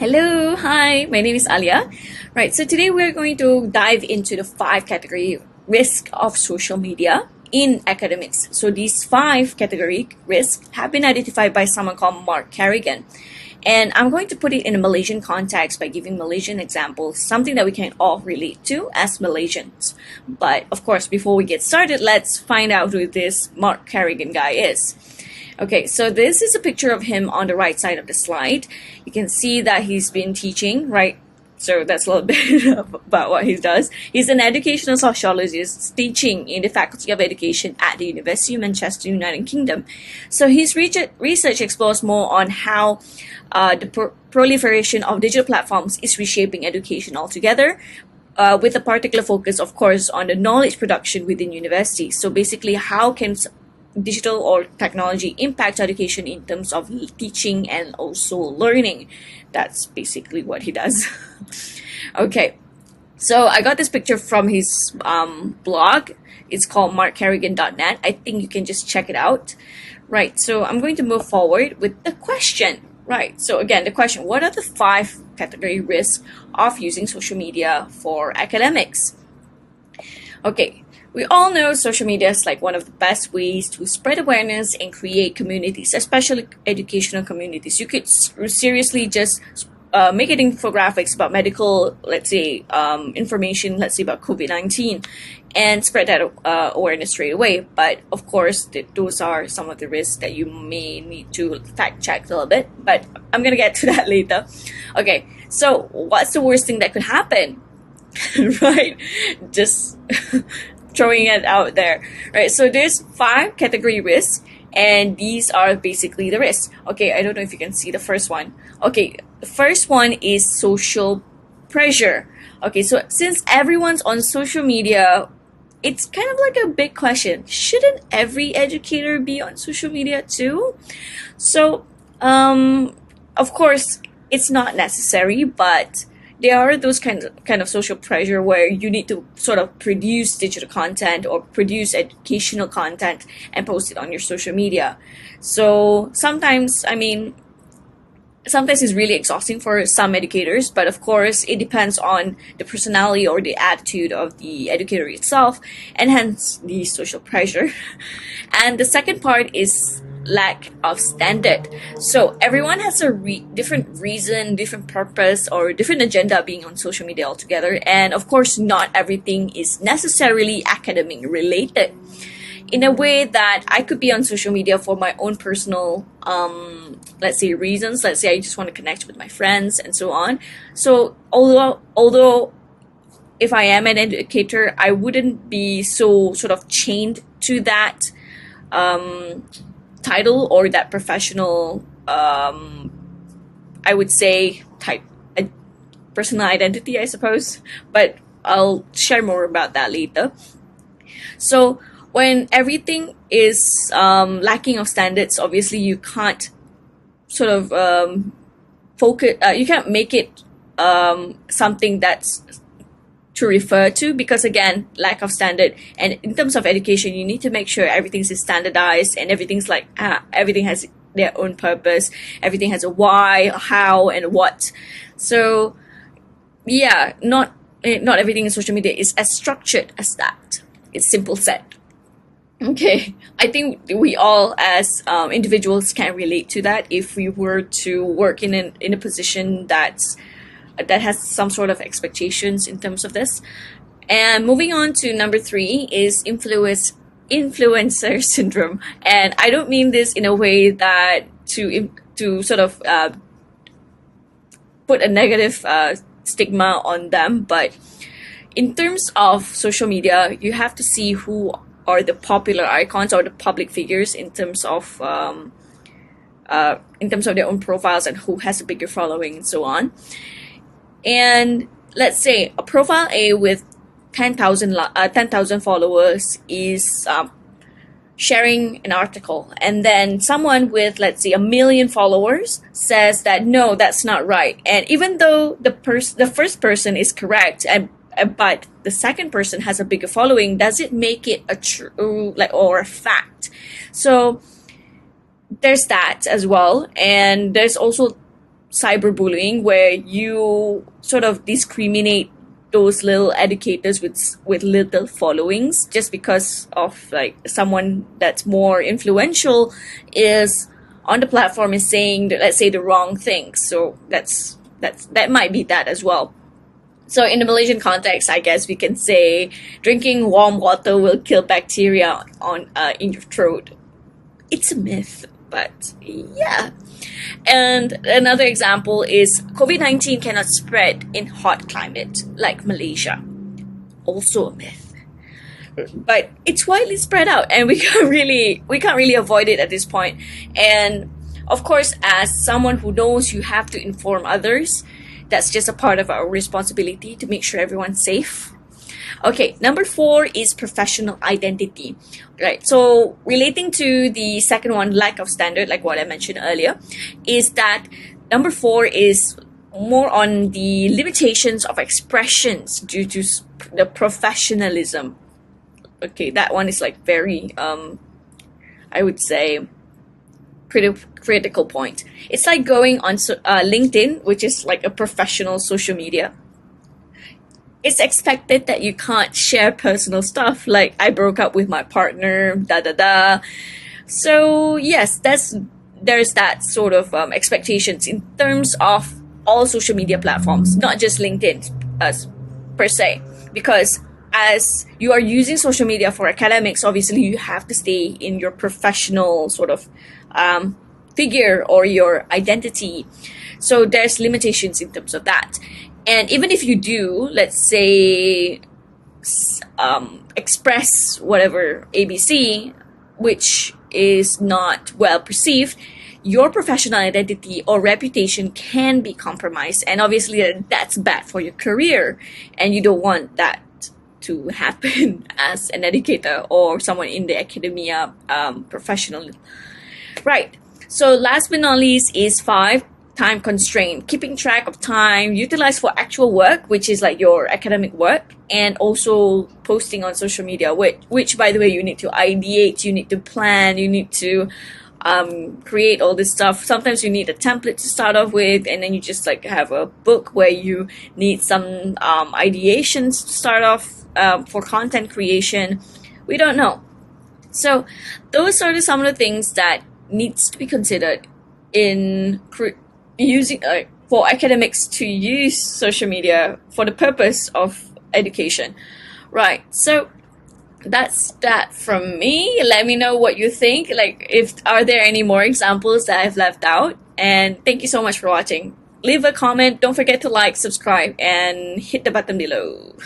Hello, hi, my name is Alia. Right, so today we're going to dive into the five category risk of social media in academics. So these five category risks have been identified by someone called Mark Carrigan. And I'm going to put it in a Malaysian context by giving Malaysian examples, something that we can all relate to as Malaysians. But of course, before we get started, let's find out who this Mark Carrigan guy is. Okay, so this is a picture of him on the right side of the slide. You can see that he's been teaching, right? So that's a little bit about what he does. He's an educational sociologist teaching in the Faculty of Education at the University of Manchester, United Kingdom. So his research explores more on how the proliferation of digital platforms is reshaping education altogether, with a particular focus, of course, on the knowledge production within universities. So basically, how can digital or technology impact education in terms of teaching and also learning? That's basically what he does. Okay, so I got this picture from his blog. It's called markcarrigan.net. I think you can just check it out. Right, so I'm going to move forward with the question. Right, so again, the question: what are the five category risks of using social media for academics? Okay, we all know social media is like one of the best ways to spread awareness and create communities, especially educational communities. You could seriously just make it infographics about medical, let's say, information, let's say about COVID-19, and spread that awareness straight away. But of course, those are some of the risks that you may need to fact check a little bit. But I'm gonna get to that later. Okay, so what's the worst thing that could happen? Right? Just throwing it out there. Right? So there's five category risks, and these are basically the risks. Okay, I don't know if you can see the first one. Okay, the first one is social pressure. Okay, so since everyone's on social media, it's kind of like a big question. Shouldn't every educator be on social media too? So, of course, it's not necessary, but there are those kind of social pressure where you need to sort of produce digital content or produce educational content and post it on your social media. So sometimes it's really exhausting for some educators, but of course it depends on the personality or the attitude of the educator itself, and hence the social pressure. And the second part is lack of standard. So everyone has a different reason, different purpose, or different agenda being on social media altogether. And of course, not everything is necessarily academic related. In a way that I could be on social media for my own personal, let's say, reasons. Let's say I just want to connect with my friends and so on. So although if I am an educator, I wouldn't be so sort of chained to that title or that professional, I would say, type, a personal identity, I suppose. But I'll share more about that later. So when everything is lacking of standards, obviously you can't sort of focus. You can't make it something that's to refer to, because again, lack of standard. And in terms of education, you need to make sure everything's standardized and everything's like everything has their own purpose, everything has a why, how, and what. So yeah, not everything in social media is as structured as that. It's simple said. Okay, I think we all as individuals can relate to that if we were to work in a position that has some sort of expectations in terms of this. And moving on to number 3 is influencer syndrome. And I don't mean this in a way that to sort of put a negative stigma on them, but in terms of social media, you have to see who are the popular icons or the public figures in terms of their own profiles and who has a bigger following and so on. And let's say a profile A with 10,000 followers is sharing an article, and then someone with, let's say, 1 million followers says that no, that's not right. And even though the first person is correct, but the second person has a bigger following, does it make it a true or a fact? So there's that as well, and there's also cyberbullying, where you sort of discriminate those little educators with little followings just because of like someone that's more influential is on the platform is saying, let's say, the wrong things. So that might be that as well. So in the Malaysian context, I guess we can say drinking warm water will kill bacteria on in your throat. It's a myth, but yeah. And another example is COVID-19 cannot spread in hot climate like Malaysia. Also a myth. But it's widely spread out, and we can't really avoid it at this point. And of course, as someone who knows you have to inform others, that's just a part of our responsibility to make sure everyone's safe. Okay, number 4 is professional identity. Right, so relating to the second one, lack of standard, like what I mentioned earlier, is that number 4 is more on the limitations of expressions due to the professionalism. Okay, that one is like very, I would say, pretty critical point. It's like going on LinkedIn, which is like a professional social media. It's expected that you can't share personal stuff like I broke up with my partner, da da da. So yes, there's that sort of expectations in terms of all social media platforms, not just LinkedIn per se, because as you are using social media for academics, obviously you have to stay in your professional sort of figure or your identity. So there's limitations in terms of that. And even if you do, let's say, express whatever ABC, which is not well perceived, your professional identity or reputation can be compromised. And obviously that's bad for your career. And you don't want that to happen as an educator or someone in the academia professional. Right. So last but not least is 5, time constraint. Keeping track of time utilized for actual work, which is like your academic work, and also posting on social media, which by the way, you need to ideate, you need to plan, you need to create all this stuff. Sometimes you need a template to start off with, and then you just like have a book where you need some ideations to start off for content creation. We don't know. So those are some of the things that needs to be considered in using for academics to use social media for the purpose of education. Right. So that's that from me. Let me know what you think. Like, if are there any more examples that I've left out? And thank you so much for watching. Leave a comment. Don't forget to like, subscribe, and hit the button below.